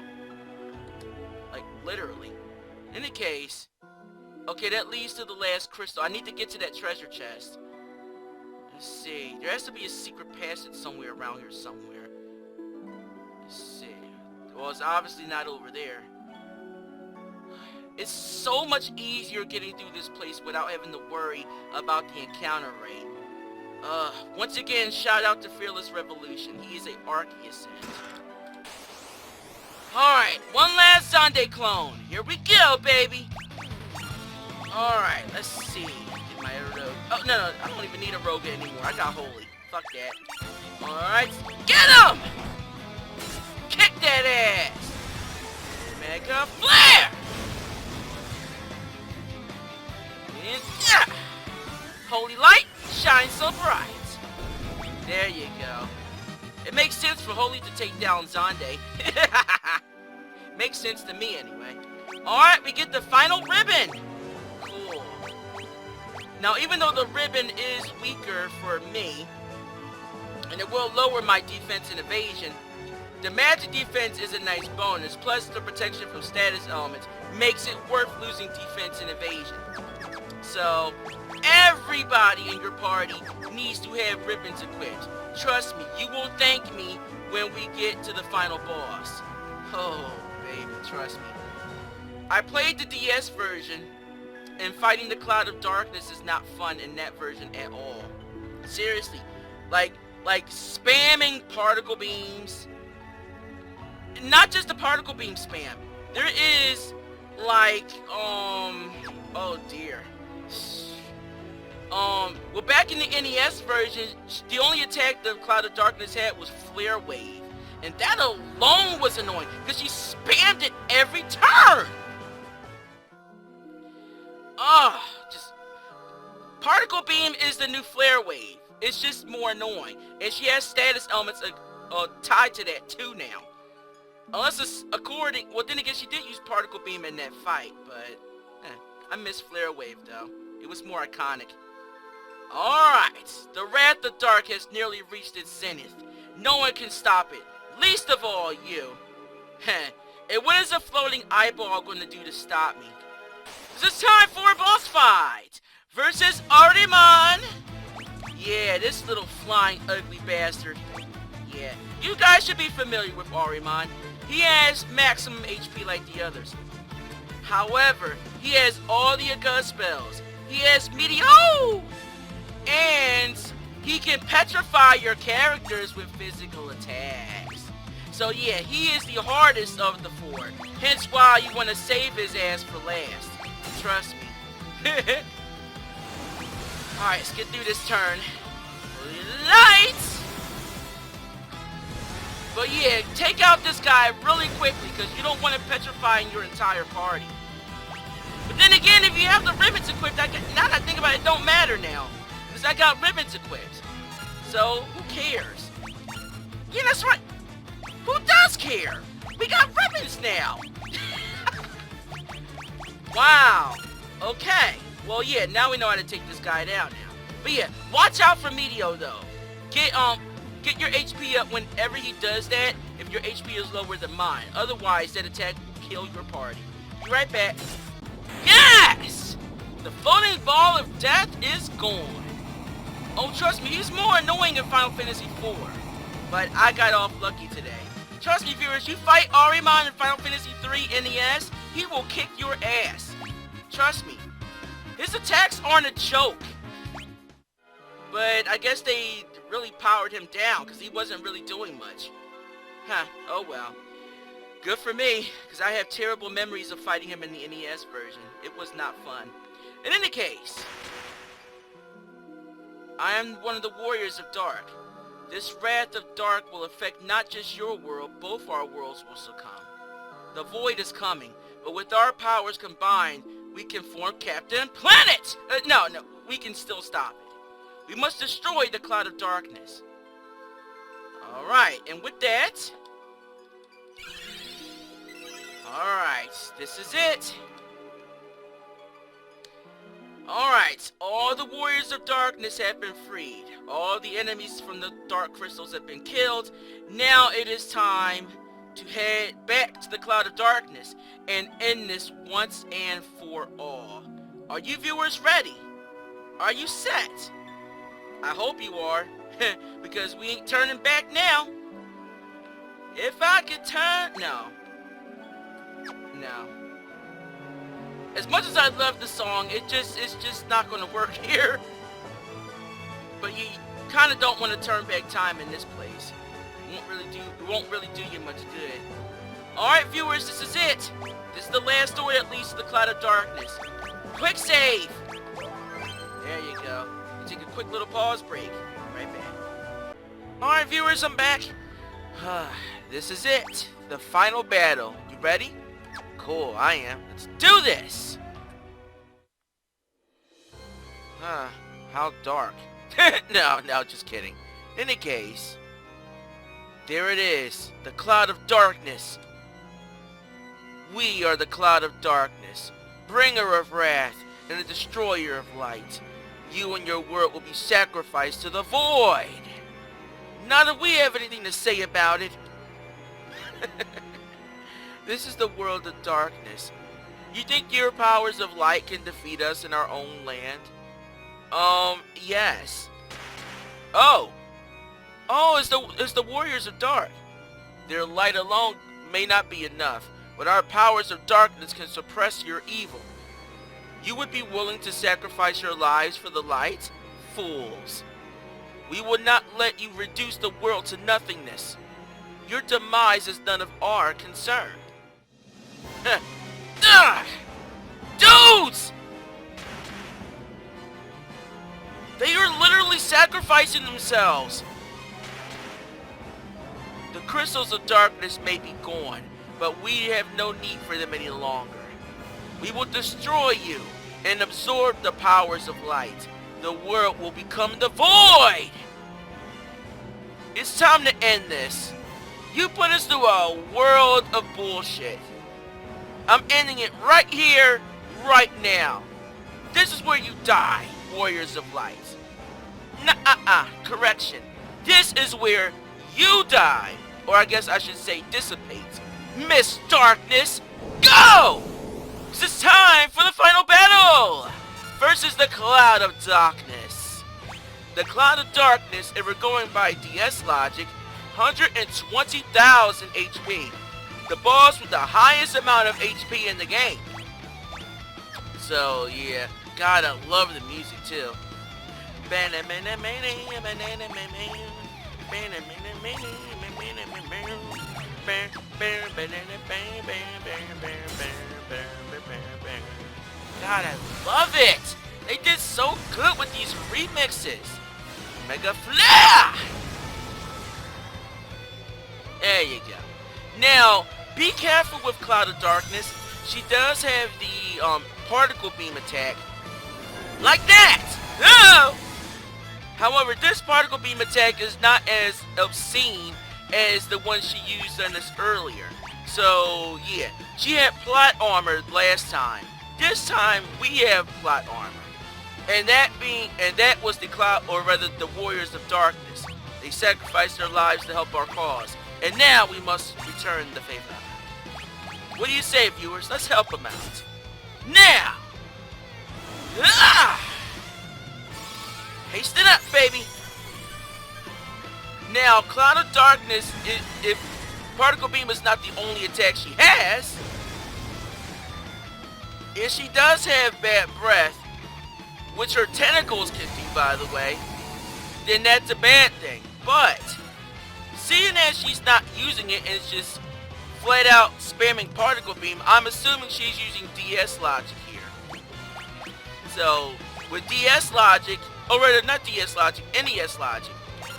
Like, literally. In any case, okay, that leads to the last crystal. I need to get to that treasure chest. Let's see. There has to be a secret passage somewhere around here somewhere. Let's see. Well, it's obviously not over there. It's so much easier getting through this place without having to worry about the encounter rate. Once again, shout out to Fearless Revolution. He is a Arceus. Alright, one last Xande clone. Here we go, baby. Alright, let's see. Get my rogue. Oh, no, I don't even need a rogue anymore. I got Holy. Fuck that. Alright, get him! Kick that ass! Mega Flare! And, yeah! Holy light, shine so bright. There you go. It makes sense for Holy to take down Xande. Makes sense to me anyway. Alright, we get the final ribbon. Cool. Now, even though the ribbon is weaker for me, and it will lower my defense and evasion, the magic defense is a nice bonus, plus the protection from status elements makes it worth losing defense and evasion. So, everybody in your party needs to have ribbons equipped. Trust me, you will thank me when we get to the final boss. Oh, baby, trust me. I played the DS version, and fighting the Cloud of Darkness is not fun in that version at all. Seriously, like spamming particle beams. Not just the particle beam spam. There is, oh dear. Well, back in the NES version, the only attack the Cloud of Darkness had was Flare Wave. And that alone was annoying, because she spammed it every turn! Just... Particle Beam is the new Flare Wave. It's just more annoying. And she has status elements tied to that too now. Unless it's according... Well, then again, she did use Particle Beam in that fight, but... I miss Flare Wave, though. It was more iconic. Alright, the Wrath of Dark has nearly reached its zenith. No one can stop it, least of all you. And what is a floating eyeball going to do to stop me? It's time for a boss fight! Versus Ahriman! Yeah, this little flying ugly bastard. Yeah, you guys should be familiar with Ahriman. He has maximum HP like the others. However, he has all the August spells. He has Meteor! And he can petrify your characters with physical attacks. So yeah, he is the hardest of the four. Hence why you want to save his ass for last. Trust me. Alright, let's get through this turn. Lights! But yeah, take out this guy really quickly, because you don't want him petrifying your entire party. But then again, if you have the ribbons equipped, now that I think about it, it don't matter now. Because I got ribbons equipped. So, who cares? Yeah, that's right. Who does care? We got ribbons now. Wow. Okay. Well, yeah, now we know how to take this guy down now. But yeah, watch out for Meteor, though. Get your HP up whenever he does that, if your HP is lower than mine. Otherwise, that attack will kill your party. Be right back. Yes! The floating ball of death is gone. Oh, trust me, he's more annoying in Final Fantasy IV. But I got off lucky today. Trust me, viewers, you fight Ahriman in Final Fantasy III NES, he will kick your ass. Trust me. His attacks aren't a joke. But I guess they really powered him down, because he wasn't really doing much. Huh, oh well. Good for me, because I have terrible memories of fighting him in the NES version. It was not fun. In any case, I am one of the Warriors of Dark. This Wrath of Dark will affect not just your world, both our worlds will succumb. The Void is coming, but with our powers combined, we can form Captain Planet! No, we can still stop it. We must destroy the Cloud of Darkness. Alright, and with that... Alright, this is it. Alright, all the Warriors of Darkness have been freed. All the enemies from the Dark Crystals have been killed. Now it is time to head back to the Cloud of Darkness and end this once and for all. Are you viewers ready? Are you set? I hope you are, because we ain't turning back now. If I could turn... No. As much as I love the song, it's just not going to work here. But you kind of don't want to turn back time in this place. It won't really do you much good. Alright, viewers, this is it. This is the last door that leads to the Cloud of Darkness. Quick save! There you go. Take a quick little pause break. Right back. Alright, viewers, I'm back. This is it. The final battle. You ready? Cool, I am. Let's do this! How dark. No, just kidding. In any case, there it is. The cloud of darkness. We are the cloud of darkness, bringer of wrath, and the destroyer of light. You and your world will be sacrificed to the void. Not that we have anything to say about it. This is the world of darkness. You think your powers of light can defeat us in our own land? Yes. Oh, it's the warriors of dark. Their light alone may not be enough, but our powers of darkness can suppress your evil. You would be willing to sacrifice your lives for the light? Fools. We will not let you reduce the world to nothingness. Your demise is none of our concern. Dudes! They are literally sacrificing themselves. The crystals of darkness may be gone, but we have no need for them any longer. We will destroy you and absorb the powers of light. The world will become the void! It's time to end this. You put us through a world of bullshit. I'm ending it right here, right now. This is where you die, warriors of light. Correction. This is where you die. Or I guess I should say dissipate. Miss Darkness, go! It's time for the final battle! Versus the Cloud of Darkness. The Cloud of Darkness, if we're going by DS logic, 120,000 HP. The boss with the highest amount of HP in the game. So yeah, gotta love the music too. God, I love it! They did so good with these remixes. Mega Flare! There you go. Now, be careful with Cloud of Darkness. She does have the particle beam attack. Like that! Oh! However, this particle beam attack is not as obscene as the one she used on us earlier. So, yeah. She had plot armor last time. This time, we have plot armor. And that was the Cloud, or rather the Warriors of Darkness. They sacrificed their lives to help our cause. And now we must return the favor. What do you say, viewers? Let's help them out. Now! Haste it up, baby! Now, Cloud of Darkness, if Particle Beam is not the only attack she has, if she does have bad breath, which her tentacles can do, by the way, then that's a bad thing. But, seeing as she's not using it and it's just flat out spamming Particle Beam, I'm assuming she's using DS logic here. So, with DS logic, or rather not DS logic, NES logic,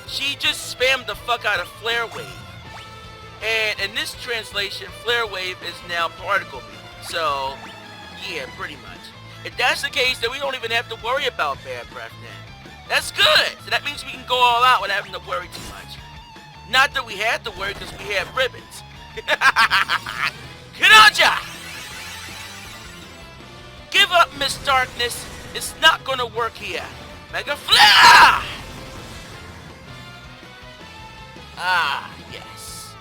she just spammed the fuck out of Flare Wave. And in this translation, Flare Wave is now Particle Beam. So, yeah, pretty much. If that's the case, then we don't even have to worry about bad breath then. That's good! So that means we can go all out without having to worry too much. Not that we had to worry because we have ribbons. Kanaja! Give up, Miss Darkness. It's not gonna work here. Mega Flare! Ah, yes.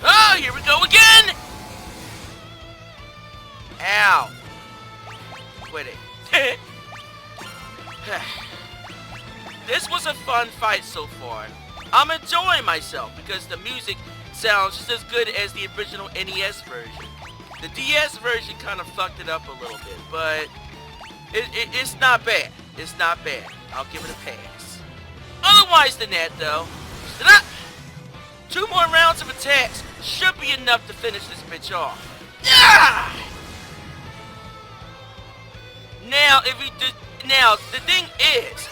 Oh, here we go again! Ow. Quit it. This was a fun fight so far. I'm enjoying myself because the music sounds just as good as the original NES version. The DS version kind of fucked it up a little bit, but it's not bad. It's not bad. I'll give it a pass. Otherwise than that, though, 2 more rounds of attacks should be enough to finish this bitch off. Ah! Now, the thing is,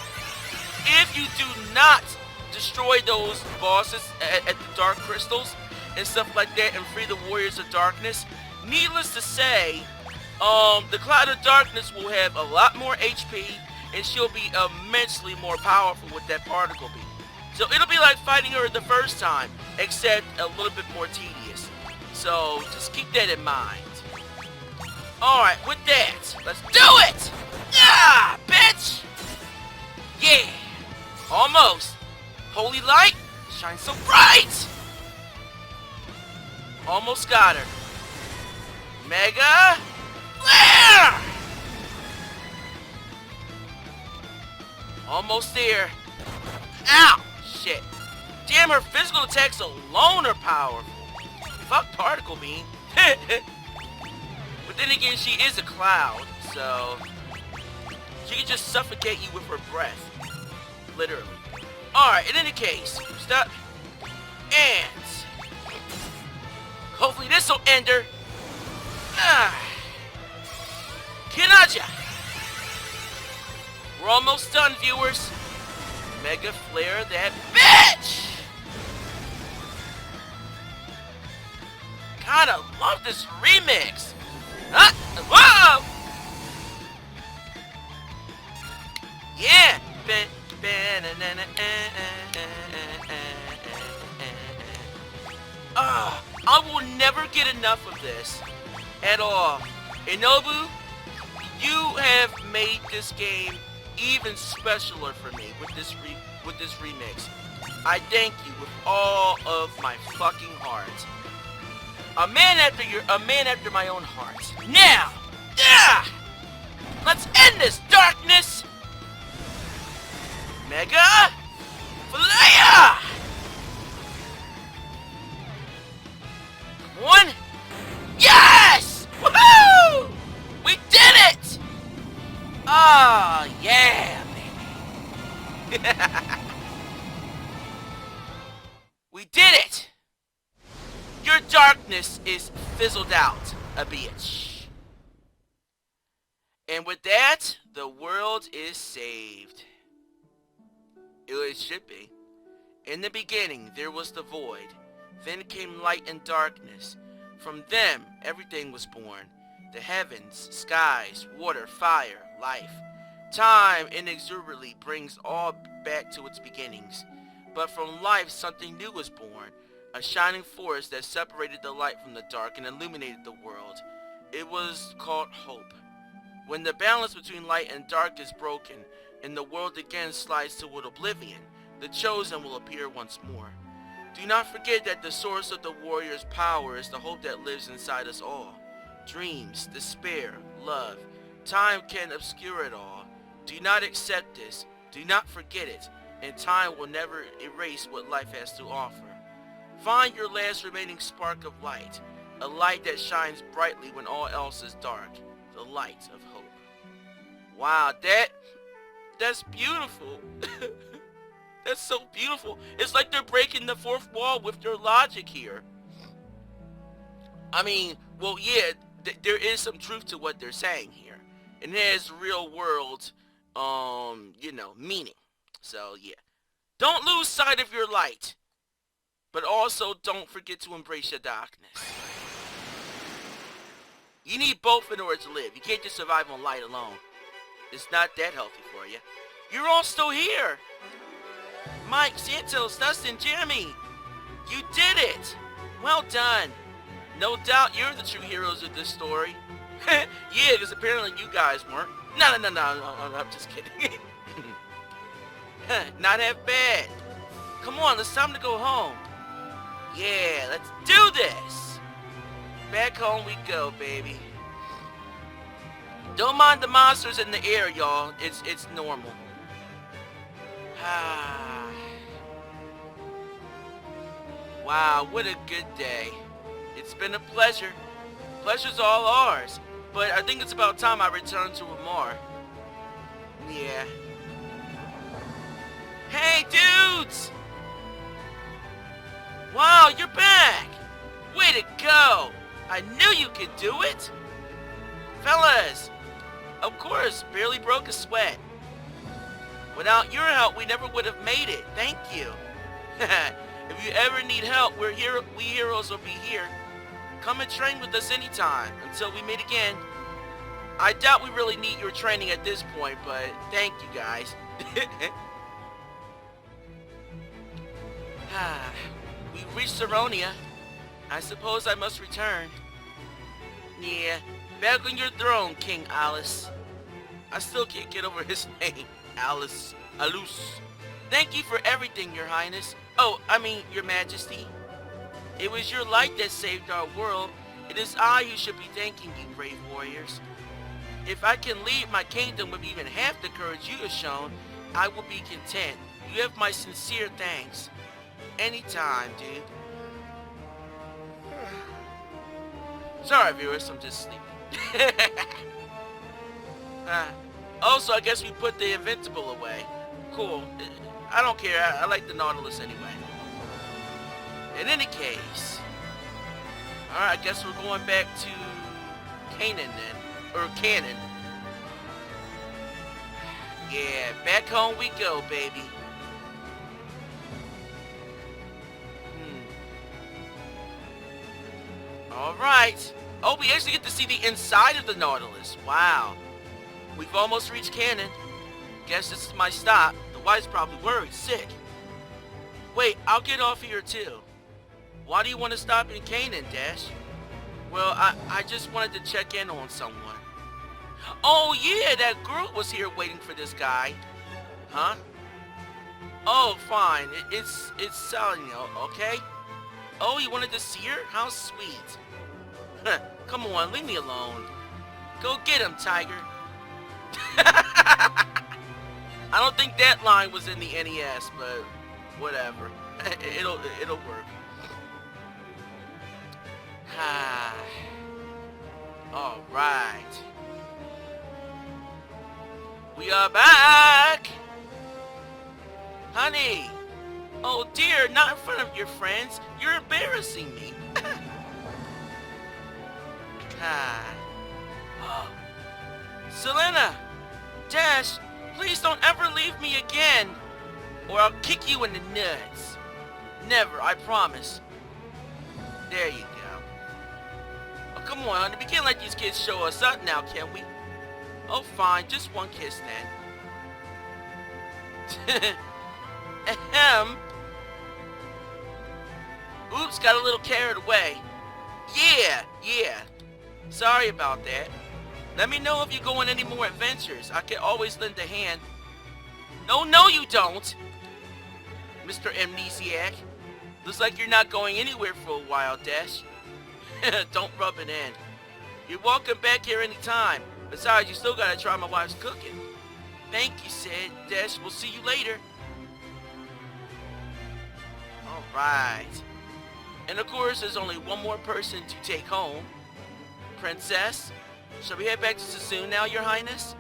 if you do not destroy those bosses at the Dark Crystals, and stuff like that and free the Warriors of Darkness. Needless to say, the Cloud of Darkness will have a lot more HP, and she'll be immensely more powerful with that particle beam. So it'll be like fighting her the first time, except a little bit more tedious. So just keep that in mind. Alright, with that, let's do it! Yeah, bitch! Yeah! Almost. Holy light, shine so bright! Almost got her. Mega flare! Almost there. Ow! Shit. Damn, her physical attacks alone are powerful. Fuck particle beam. But then again, she is a cloud, so she can just suffocate you with her breath. Literally. Alright, in any case, stop. And hopefully this'll end her. Kinaja! We're almost done, viewers. Mega flare that bitch! Kinda love this remix. Huh? Whoa! Yeah! I will never get enough of this at all. Inobu, you have made this game even specialer for me with this remix. I thank you with all of my fucking heart. A man after my own heart. Now, let's end this darkness. Mega Flare! Come on. Yes! Woohoo! We did it! Oh, yeah, baby. We did it! Your darkness is fizzled out, a bitch. And with that, the world is saved. It should be. In the beginning, there was the void. Then came light and darkness. From them, everything was born. The heavens, skies, water, fire, life. Time inexorably brings all back to its beginnings. But from life, something new was born. A shining force that separated the light from the dark and illuminated the world. It was called hope. When the balance between light and dark is broken, and the world again slides toward oblivion, the chosen will appear once more. Do not forget that the source of the warrior's power is the hope that lives inside us all. Dreams, despair, love. Time can obscure it all. Do not accept this. Do not forget it. And time will never erase what life has to offer. Find your last remaining spark of light. A light that shines brightly when all else is dark. The light of hope. Wow, that's beautiful. That's so beautiful. It's like they're breaking the fourth wall with their logic here. I mean, well, yeah, there is some truth to what they're saying here. And it has real world, meaning. So, yeah. Don't lose sight of your light. But also, don't forget to embrace your darkness. You need both in order to live. You can't just survive on light alone. It's not that healthy for you. You're all still here. Mike, Santos, Dustin, Jeremy. You did it. Well done. No doubt you're the true heroes of this story. Yeah, because apparently you guys weren't. No, I'm just kidding. Not that bad. Come on, it's time to go home. Yeah, let's do this. Back home we go, baby. Don't mind the monsters in the air, y'all. It's normal. Wow, what a good day. It's been a pleasure. Pleasure's all ours. But I think it's about time I return to Amar. Yeah. Hey, dudes! Wow, you're back! Way to go! I knew you could do it! Fellas! Of course, barely broke a sweat. Without your help, we never would have made it. Thank you. If you ever need help, we heroes will be here. Come and train with us anytime, until we meet again. I doubt we really need your training at this point, but thank you guys. We've reached Saronia. I suppose I must return. Yeah, back on your throne, King Alice. I still can't get over his name. Alice. Alus. Thank you for everything, Your Highness. Oh, I mean, Your Majesty. It was your light that saved our world. It is I who should be thanking you, brave warriors. If I can lead my kingdom with even half the courage you have shown, I will be content. You have my sincere thanks. Anytime, dude. Sorry, viewers, I'm just sleeping. Also, I guess we put the Invincible away. Cool. I don't care. I like the Nautilus anyway. In any case. Alright, I guess we're going back to Canaan then. Or Cannon. Yeah, back home we go, baby. Alright. Oh, we actually get to see the inside of the Nautilus. Wow. We've almost reached Cannon. Guess this is my stop. The wife's probably worried, sick. Wait, I'll get off here too. Why do you want to stop in Canaan, Dash? Well, I just wanted to check in on someone. Oh yeah, that girl was here waiting for this guy. Huh? Oh, fine. It's Salino, okay? Oh, you wanted to see her? How sweet. Come on, leave me alone. Go get him, Tiger. I don't think that line was in the NES, but whatever. It'll work. All right. We are back. Honey. Oh dear, not in front of your friends. You're embarrassing me. Selena! Dash, please don't ever leave me again, or I'll kick you in the nuts. Never, I promise. There you go. Oh, come on, honey, we can't let these kids show us up now, can we? Oh, fine, just one kiss then. Ahem. Oops, got a little carried away. Yeah. Sorry about that. Let me know if you go on any more adventures. I can always lend a hand. No, you don't, Mr. Amnesiac. Looks like you're not going anywhere for a while, Dash. Don't rub it in. You're welcome back here anytime. Besides, you still gotta try my wife's cooking. Thank you, Sid. Dash, we'll see you later. Alright. And of course, there's only one more person to take home. Princess, shall we head back to Sassoon now, Your Highness?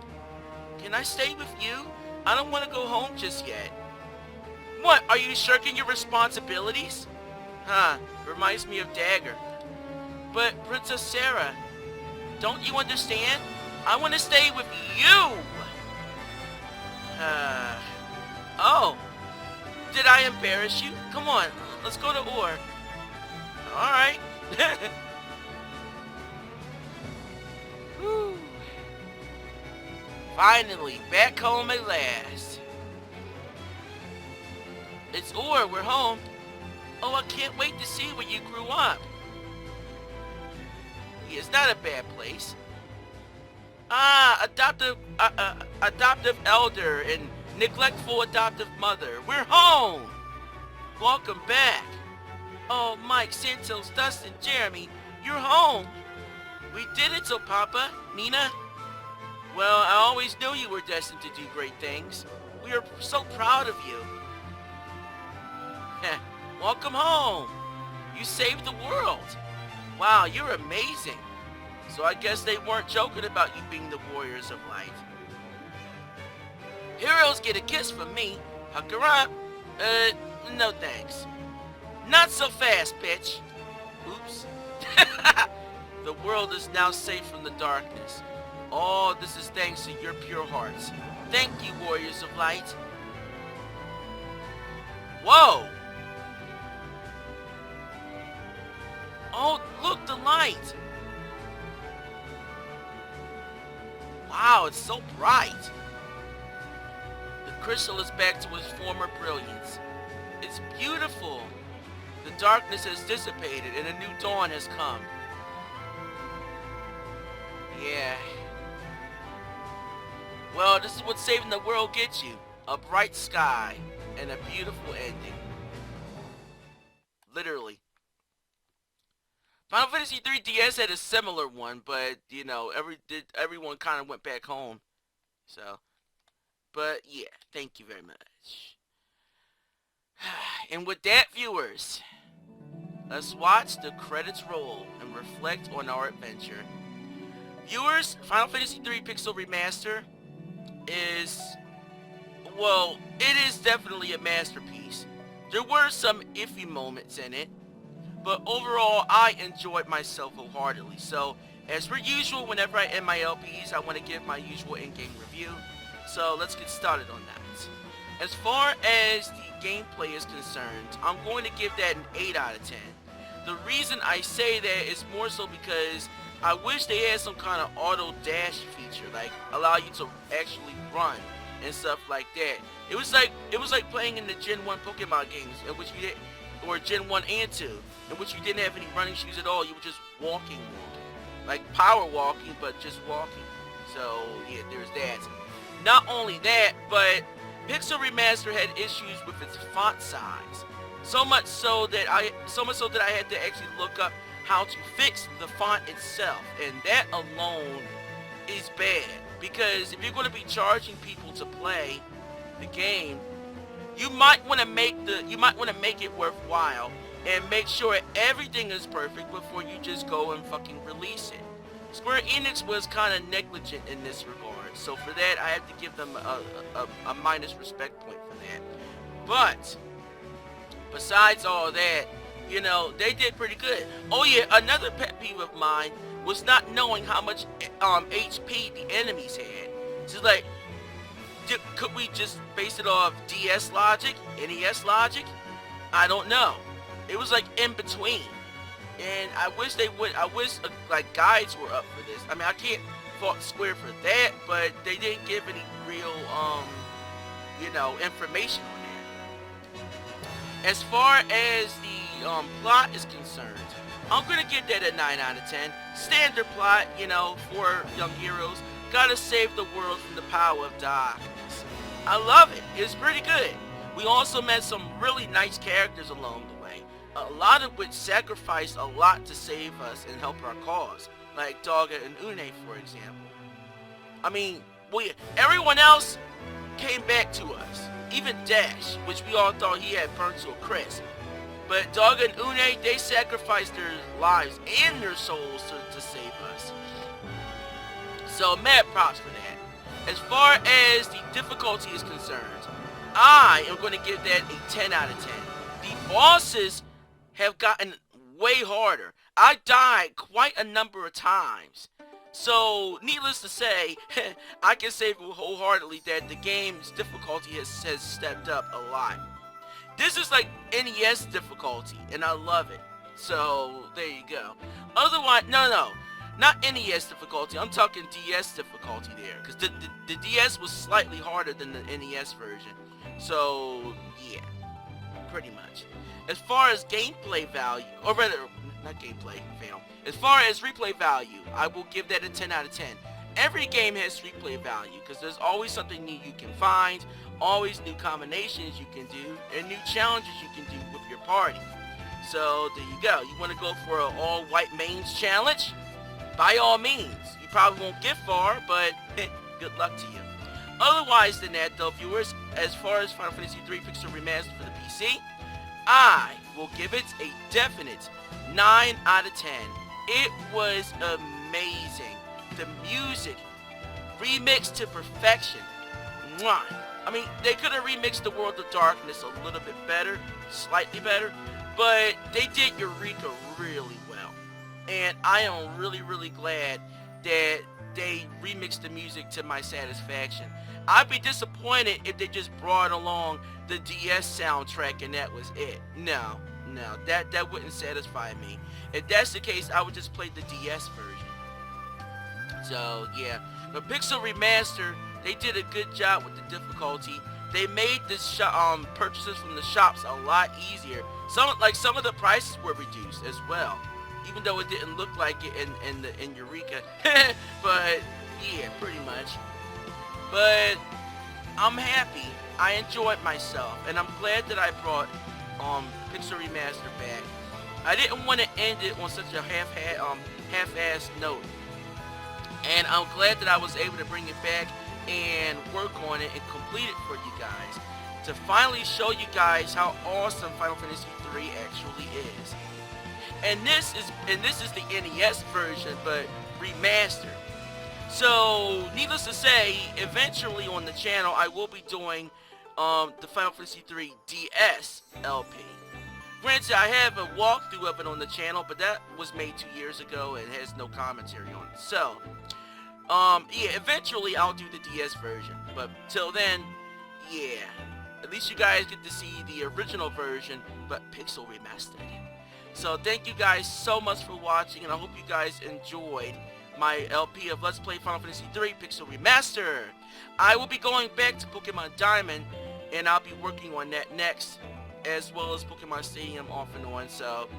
Can I stay with you? I don't want to go home just yet. What, are you shirking your responsibilities? Huh, reminds me of Dagger. But, Princess Sarah, don't you understand? I want to stay with you! Oh. Did I embarrass you? Come on, let's go to Ur. Alright. Whew. Finally, back home at last. It's Ur, we're home. Oh, I can't wait to see where you grew up. It's not a bad place. Adoptive elder and neglectful adoptive mother. We're home! Welcome back. Oh, Mike, Santos, Dustin, Jeremy, you're home. We did it, so Papa, Nina. Well, I always knew you were destined to do great things. We are so proud of you. Welcome home. You saved the world. Wow, you're amazing. So I guess they weren't joking about you being the Warriors of Light. Heroes get a kiss from me. Huck her up. No thanks. Not so fast, bitch. Oops. The world is now safe from the darkness. All this is thanks to your pure hearts. Thank you, Warriors of Light. Whoa! Oh, look, the light! Wow, it's so bright! The crystal is back to its former brilliance. It's beautiful! The darkness has dissipated and a new dawn has come. Yeah. Well, this is what saving the world gets you. A bright sky and a beautiful ending. Literally. Final Fantasy 3 DS had a similar one, but you know, everyone kind of went back home. So, but yeah, thank you very much. And with that, viewers, let's watch the credits roll and reflect on our adventure. Viewers, Final Fantasy 3 Pixel Remaster is, well, it is definitely a masterpiece. There were some iffy moments in it, but overall, I enjoyed myself wholeheartedly. So, as per usual, whenever I end my LPs, I want to give my usual in-game review. So, let's get started on that. As far as the gameplay is concerned, I'm going to give that an 8 out of 10. The reason I say that is more so because I wish they had some kind of auto dash feature, like allow you to actually run and stuff like that. It was like playing in the Gen 1 Pokemon games, in which you did, or Gen 1 and 2, in which you didn't have any running shoes at all. You were just walking. Like power walking, but just walking. So, yeah, there's that. Not only that, but Pixel Remaster had issues with its font size. So much so that I had to actually look up how to fix the font itself, and that alone is bad, because if you're going to be charging people to play the game, you might want to make it worthwhile and make sure everything is perfect before you just go and fucking release it. Square Enix was kind of negligent in this regard, so for that I have to give them a minus respect point for that. But besides all that, you know, they did pretty good. Oh yeah, another pet peeve of mine was not knowing how much HP the enemies had. It's like, could we just base it off DS logic, NES logic? I don't know. It was like in between, and I wish like guides were up for this. I mean, I can't fault Square for that, but they didn't give any real you know, information on that. As far as the plot is concerned, I'm gonna give that a 9 out of 10. Standard plot, you know, for young heroes. Gotta save the world from the power of darkness. I love it. It's pretty good. We also met some really nice characters along the way, a lot of which sacrificed a lot to save us and help our cause, like Dogga and Une, for example. I mean, everyone else came back to us. Even Dash, which we all thought he had burnt to a crisp. But Dogga and Une, they sacrificed their lives and their souls to save us. So mad props for that. As far as the difficulty is concerned, I am going to give that a 10 out of 10. The bosses have gotten way harder. I died quite a number of times. So, needless to say, I can say wholeheartedly that the game's difficulty has stepped up a lot. This is like NES difficulty, and I love it. So, there you go. Otherwise, no, not NES difficulty. I'm talking DS difficulty there, because the DS was slightly harder than the NES version. So, yeah, pretty much. As far as gameplay value, or rather, not gameplay, fail. As far as replay value, I will give that a 10 out of 10. Every game has replay value, because there's always something new you can find, always new combinations you can do, and new challenges you can do with your party. So, there you go. You want to go for an all-white mains challenge? By all means. You probably won't get far, but good luck to you. Otherwise than that, though, viewers, as far as Final Fantasy 3 Pixel Remastered for the PC, I will give it a definite 9 out of 10. It was amazing. The music, remixed to perfection. Mwah. I mean, they could have remixed the World of Darkness a little bit better, slightly better, but they did Eureka really well. And I am really, really glad that they remixed the music to my satisfaction. I'd be disappointed if they just brought along the DS soundtrack and that was it. No, No, that wouldn't satisfy me. If that's the case, I would just play the DS version. So yeah, but Pixel Remaster, they did a good job with the difficulty. They made the purchases from the shops a lot easier. Some of the prices were reduced as well, even though it didn't look like it in Eureka. But yeah, pretty much. But I'm happy. I enjoyed myself, and I'm glad that I brought Pixel Remaster back. I didn't want to end it on such a half-assed note, and I'm glad that I was able to bring it back and work on it and complete it for you guys to finally show you guys how awesome Final Fantasy III actually is. And this is the NES version, but remastered. So, needless to say, eventually on the channel, I will be doing the Final Fantasy III DS LP. Granted, I have a walkthrough of it on the channel, but that was made 2 years ago and has no commentary on it. So, yeah, eventually I'll do the DS version. But till then, yeah, at least you guys get to see the original version, but pixel remastered. So thank you guys so much for watching, and I hope you guys enjoyed my LP of Let's Play Final Fantasy III Pixel Remaster. I will be going back to Pokemon Diamond, and I'll be working on that next, as well as Pokemon Stadium off and on. So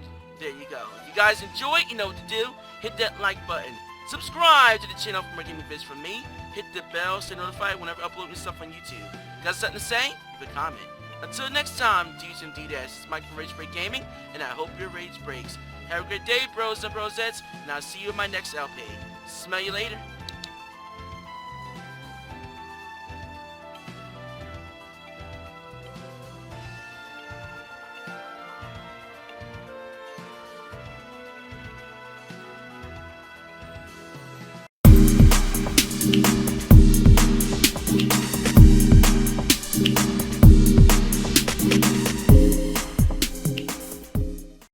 there you go. If you guys enjoyed, you know what to do. Hit that like button. Subscribe to the channel for more gaming vids from me. Hit the bell, stay notified whenever I upload new stuff on YouTube. Got something to say? Leave a comment. Until next time, dudes and dudettes, it's Mike from Rage Break Gaming, and I hope your rage breaks. Have a great day, bros and brosettes, and I'll see you in my next LP. Smell you later.